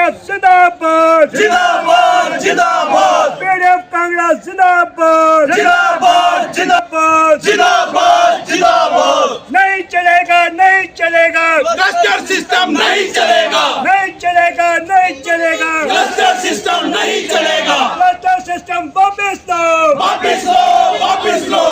PDF जिंदाबाद जिंदाबाद जिंदाबाद पीडीएफ कांगड़ा जिंदाबाद जिंदाबाद जिंदाबाद जिंदाबाद जिंदाबाद नहीं चलेगा नहीं चलेगा क्लस्टर सिस्टम नहीं चलेगा नहीं चलेगा नहीं चलेगा क्लस्टर सिस्टम नहीं चलेगा क्लस्टर सिस्टम वापस लो वापस लो वापस लो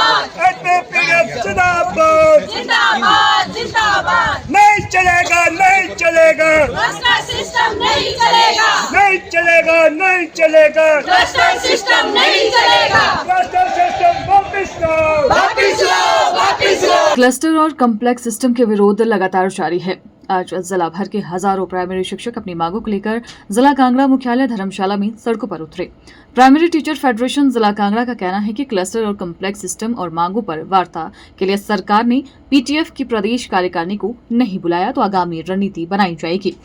पीडीएफ जिंदाबाद जिंदाबाद जिंदाबाद नहीं चलेगा नहीं चलेगा क्लस्टर सिस्टम नहीं चलेगा नहीं चलेगा नहीं चलेगा क्लस्टर सिस्टम नहीं चलेगा क्लस्टर सिस्टम वापस लो वापस लो वापस लो। क्लस्टर और कॉम्प्लेक्स सिस्टम के विरोध लगातार जारी है। आज जिला भर के हजारों प्राइमरी शिक्षक अपनी मांगों को लेकर जिला कांगड़ा मुख्यालय धर्मशाला में सड़कों पर उतरे। प्राइमरी टीचर फेडरेशन जिला कांगड़ा का कहना है कि क्लस्टर और कॉम्प्लेक्स सिस्टम और मांगों पर वार्ता के लिए सरकार ने पीटीएफ की प्रदेश कार्यकारिणी को नहीं बुलाया तो आगामी रणनीति बनाई जाएगी।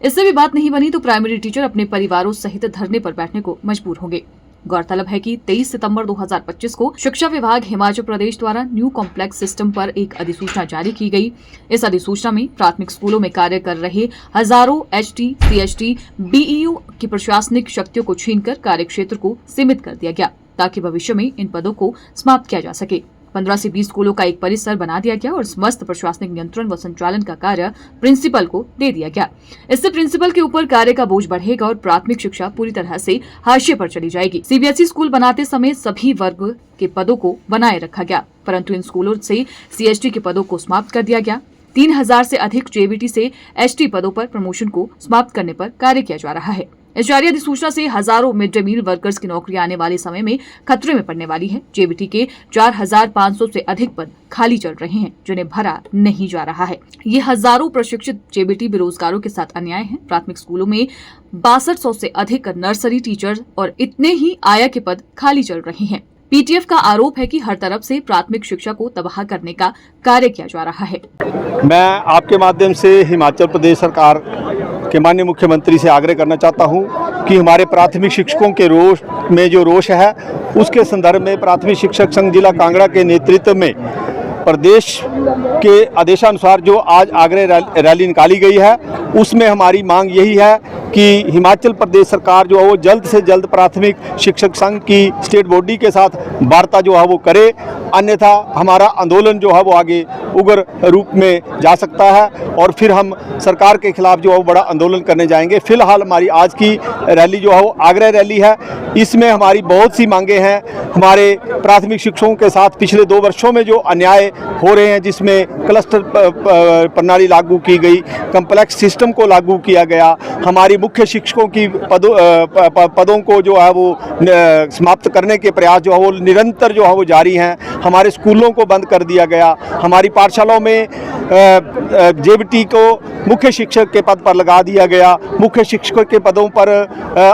इससे भी बात नहीं बनी तो प्राइमरी टीचर अपने परिवारों सहित धरने पर बैठने को मजबूर होंगे। गौरतलब है कि 23 सितंबर 2025 को शिक्षा विभाग हिमाचल प्रदेश द्वारा न्यू कॉम्प्लेक्स सिस्टम पर एक अधिसूचना जारी की गई। इस अधिसूचना में प्राथमिक स्कूलों में कार्य कर रहे हजारों एचटी, सीएचटी, बीईओ की प्रशासनिक शक्तियों को छीनकर कार्यक्षेत्र को सीमित कर दिया गया ताकि भविष्य में इन पदों को समाप्त किया जा सके। 15 से 20 स्कूलों का एक परिसर बना दिया गया और समस्त प्रशासनिक नियंत्रण व संचालन का कार्य प्रिंसिपल को दे दिया गया। इससे प्रिंसिपल के ऊपर कार्य का बोझ बढ़ेगा और प्राथमिक शिक्षा पूरी तरह से हाशिए पर चली जाएगी। सीबीएसई स्कूल बनाते समय सभी वर्ग के पदों को बनाए रखा गया, परंतु इन स्कूलों से सीएचटी के पदों को समाप्त कर दिया गया। 3000 से अधिक जेबीटी से एचटी पदों पर प्रमोशन को समाप्त करने पर कार्य किया जा रहा है। इस जारी अधिसूचना से हजारों मिड डे मील वर्कर्स की नौकरियां आने वाले समय में खतरे में पड़ने वाली है। जेबीटी के 4500 से अधिक पद खाली चल रहे हैं जिन्हें भरा नहीं जा रहा है। ये हजारों प्रशिक्षित जेबीटी बेरोजगारों के साथ अन्याय है। प्राथमिक स्कूलों में 6200 से अधिक नर्सरी टीचर और इतने ही आया के पद खाली चल रहे हैं। पीटीएफ का आरोप है कि हर तरफ से प्राथमिक शिक्षा को तबाह करने का कार्य किया जा रहा है। मैं आपके माध्यम से हिमाचल प्रदेश सरकार के माननीय मुख्यमंत्री से आग्रह करना चाहता हूं कि हमारे प्राथमिक शिक्षकों के रोष में जो रोष है उसके संदर्भ में प्राथमिक शिक्षक संघ जिला कांगड़ा के नेतृत्व में प्रदेश के आदेशानुसार जो आज आग्रह रैली निकाली गई है उसमें हमारी मांग यही है कि हिमाचल प्रदेश सरकार जो है वो जल्द से जल्द प्राथमिक शिक्षक संघ की स्टेट बॉडी के साथ वार्ता जो है वो करे, अन्यथा हमारा आंदोलन जो है वो आगे उग्र रूप में जा सकता है और फिर हम सरकार के खिलाफ जो है वो बड़ा आंदोलन करने जाएंगे। फिलहाल हमारी आज की रैली जो है वो आग्रह रैली है। इसमें हमारी बहुत सी मांगे हैं। हमारे प्राथमिक शिक्षकों के साथ पिछले 2 वर्षों में जो अन्याय हो रहे हैं, जिसमें क्लस्टर प्रणाली लागू की गई, कॉम्प्लेक्स सिस्टम को लागू किया गया, हमारी मुख्य शिक्षकों की पदों को जो है वो समाप्त करने के प्रयास जो है वो निरंतर जो है वो जारी हैं। हमारे स्कूलों को बंद कर दिया गया, हमारी पाठशालाओं में जेबीटी को मुख्य शिक्षक के पद पर लगा दिया गया, मुख्य शिक्षक के पदों पर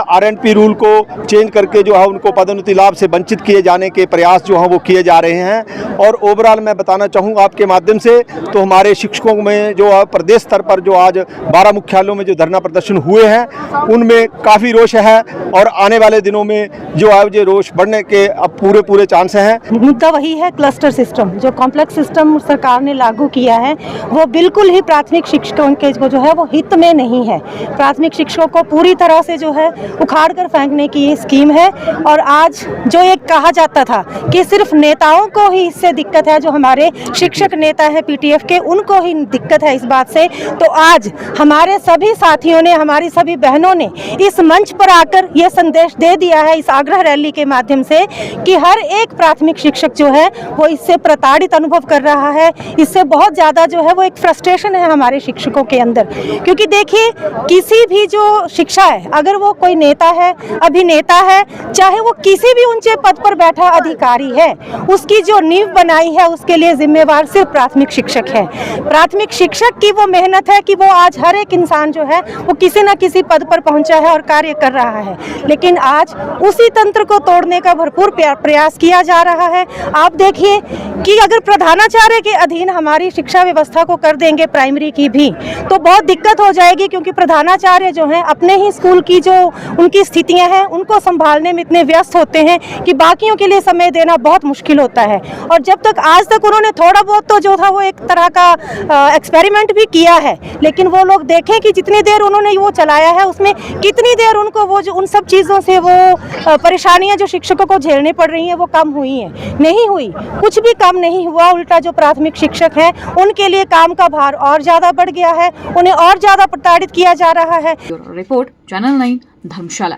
आरएनपी रूल को चेंज करके जो है उनको पदोन्नति लाभ से वंचित किए जाने के प्रयास जो हैं वो किए जा रहे हैं। और ओवरऑल मैं बताना चाहूँगा आपके माध्यम से तो हमारे शिक्षकों में जो प्रदेश स्तर पर जो आज 12 मुख्यालयों में जो धरना प्रदर्शन हुए हैं उनमें काफ़ी रोष है और आने वाले दिनों में जो है जो रोष बढ़ने के अब पूरे चांस हैं। मुद्दा वही है, क्लस्टर सिस्टम जो कॉम्प्लेक्स सिस्टम सरकार ने लागू किया है वो बिल्कुल ही प्राथमिक शिक्षकों के जो है वो हित में नहीं है। प्राथमिक शिक्षकों को पूरी तरह से जो है उखाड़ कर फेंकने की ये स्कीम है। और आज जो ये कहा जाता था कि सिर्फ नेताओं को ही इससे दिक्कत है, जो हमारे शिक्षक नेता है पीटीएफ के उनको ही दिक्कत है इस बात से, तो आज हमारे सभी साथियों ने, हमारी सभी बहनों ने इस मंच पर आकर ये संदेश दे दिया है इस आग्रह रैली के माध्यम से कि हर एक प्राथमिक शिक्षक जो है वो इससे प्रताड़ित अनुभव कर रहा है। इससे बहुत ज़्यादा जो है वो एक फ्रस्ट्रेशन है हमारे शिक्षकों के अंदर, क्योंकि देखिए किसी भी जो शिक्षा है, अगर वो कोई नेता है, अभिनेता है, चाहे वो किसी भी ऊंचे पद पर बैठा अधिकारी है, उसकी जो नींव बनाई है उसके लिए जिम्मेवार सिर्फ प्राथमिक शिक्षक है। प्राथमिक शिक्षक की वो मेहनत है कि वो आज हर एक इंसान जो है वो किसी न किसी पद पर पहुंचा है और कार्य कर रहा है, लेकिन आज उसी तंत्र को तोड़ने का भरपूर प्रयास किया जा रहा है। आप देखिए कि अगर प्रधानाचार्य के अधीन हमारी शिक्षा व्यवस्था को कर देंगे प्राइमरी की भी, तो बहुत दिक्कत हो जाएगी, क्योंकि प्रधानाचार्य जो हैं अपने ही स्कूल की जो उनकी स्थितियां हैं उनको संभालने में इतने व्यस्त होते हैं कि बाकियों के लिए समय देना बहुत मुश्किल होता है। और जब तक आज तक उन्होंने थोड़ा बहुत तो जो था वो एक तरह का एक्सपेरिमेंट भी किया है, लेकिन वो लोग देखें कि जितनी देर उन्होंने वो चलाया है उसमें कितनी देर उनको वो जो उन सब चीज़ों से वो परेशानियां जो शिक्षकों को झेलनी पड़ रही हैं वो कम हुई हैं। नहीं हुई, कुछ भी कम नहीं हुआ। उल्टा जो प्राथमिक शिक्षक हैं उनके लिए काम का भार और ज़्यादा बढ़ गया है, उन्हें और ज़्यादा प्रताड़ित किया जा रहा है। रिपोर्ट चैनल 9 धर्मशाला।